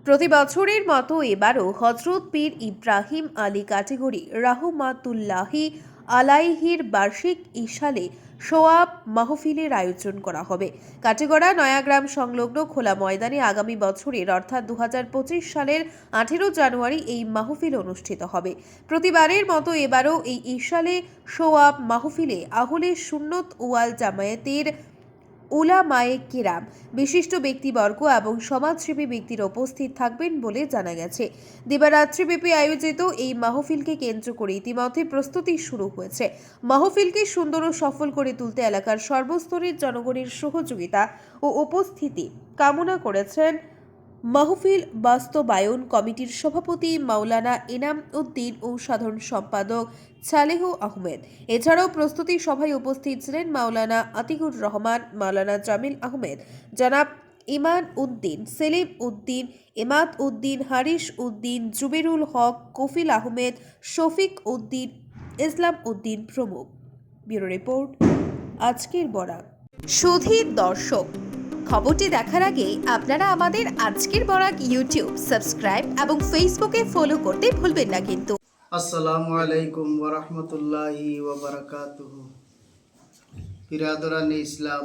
প্রতি বছরের মতো এবারও হজরত পীর ইব্রাহিম আলী ক্যাটেগরি রাহমাতুল্লাহি আলাইহির বার্ষিক ইশালে সোয়াব মাহফিলের আয়োজন করা হবে। কাটিগড়া নয়াগ্রাম সংলগ্ন খোলা ময়দানে আগামী বছরের অর্থাৎ 2025 সালের 18 জানুয়ারি এই মাহফিল অনুষ্ঠিত হবে। প্রতিবারের মতো এবারও এই ইশালে সোয়াব মাহফিলে আহলে সুন্নত ওয়াল জামায়াতের উলামায়ে কিরাম, বিশিষ্ট ব্যক্তিবর্গ এবং সমাজসেবী ব্যক্তিরা উপস্থিত থাকবেন বলে জানা গেছে। দিবারাত্রিব্যাপী আয়োজিত এই মাহফিলকে কেন্দ্র করে ইতিমধ্যে প্রস্তুতি শুরু হয়েছে। মাহফিলকে সুন্দর ও সফল করে তুলতে এলাকার সর্বস্তরের জনগণের সহযোগিতা ও উপস্থিতি কামনা করেছেন মাহফিল বাস্তবায়ন কমিটির সভাপতি মাওলানা ইনাম উদ্দিন ও সাধারণ সম্পাদক সালেহ আহমেদ। এছাড়াও প্রস্তুতি সভায় উপস্থিত ছিলেন মাওলানা আতিকুর রহমান, মাওলানা জামিল আহমেদ, জনাব ইমান উদ্দিন, সেলিম উদ্দিন, ইমাদ উদ্দিন, হারিস উদ্দিন, জুবেরুল হক, কফিল আহমেদ, শফিক উদ্দিন, ইসলাম উদ্দিন প্রমুখ। ব্যুরো রিপোর্ট, আজকের বরাক। সুধী দর্শক, খবরটি দেখার আগে আপনারা আমাদের আজকের বরাক ইউটিউব সাবস্ক্রাইব এবং ফেসবুকে ফলো করতে ভুলবেন না কিন্তু। আসসালামু আলাইকুম ওয়া রাহমাতুল্লাহি ওয়া বারাকাতুহু। বিরাদরানে ইসলাম,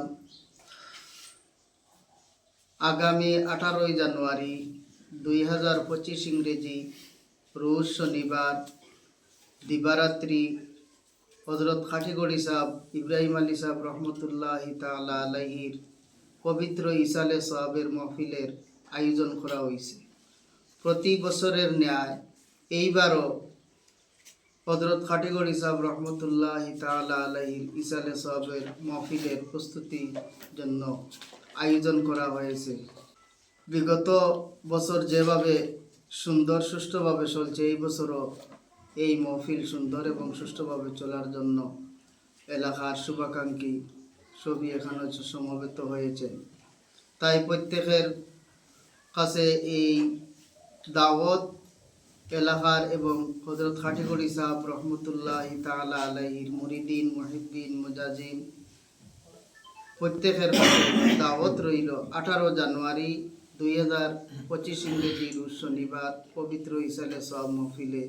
আগামী 18 জানুয়ারি 2025 ইংরেজি রোজ শনিবার দিবারাত্রি হযরত খাটিগড়ি সাহেব ইব্রাহিম আলী সাহেব রহমতুল্লাহি তাআলা আলাইহির পবিত্র ইসালে সোয়াবের মাহফিলের আয়োজন করা হয়েছে। প্রতি বছরের ন্যায় এইবারও হযরত খাটিগড়ি সাহেব রহমতুল্লাহি তাআলা আলাইহির ইসালে সোয়াবের মাহফিলের প্রস্তুতির জন্য আয়োজন করা হয়েছে। বিগত বছর যেভাবে সুন্দর সুষ্ঠুভাবে চলছে, এই বছরও এই মাহফিল সুন্দর এবং সুষ্ঠুভাবে চলার জন্য এলাকার শুভাকাঙ্ক্ষী সবই এখানে সমবেত হয়েছেন। তাই প্রত্যেকের কাছে এই দাওয়াত এলাকার এবং হযরত খাটিগড়ি সাহেব রহমতুল্লাহি তাআলা আলাইহির মুরিদিন, মুহিব্বিন, মুজাজিন প্রত্যেকের কাছে দাওয়াত রইল 18 জানুয়ারি 2025 ইংরেজি রোজ শনিবার পবিত্র ইসালে সোয়াব মাহফিলে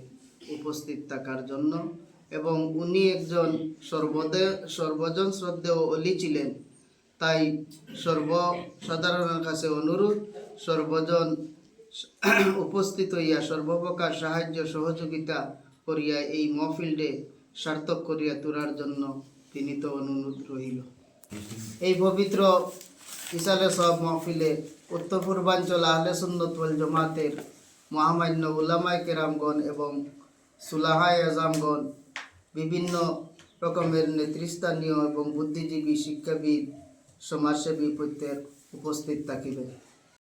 উপস্থিত থাকার জন্য। এবং উনি একজন সর্বজন শ্রদ্ধেয় অলি ছিলেন। তাই সর্বসাধারণের কাছে অনুরোধ, সর্বজন উপস্থিত হইয়া সর্বপ্রকার সাহায্য সহযোগিতা করিয়া এই মাহফিলকে সার্থক করিয়া তোলার জন্য তিনি তো অনুরোধ রহিল। এই পবিত্র ইসালে সোয়াব মাহফিলে উত্তর পূর্বাঞ্চল আহলে সুন্নাত ওয়াল জামাতের মহামান্য উলামায়ে কেরামগণ এবং সুলাহায়ে আযামগণ, বিভিন্ন রকমের নেতৃস্থানীয় এবং বুদ্ধিজীবী, শিক্ষাবিদ, সমাজসেবী প্রত্যেক উপস্থিত থাকিবে।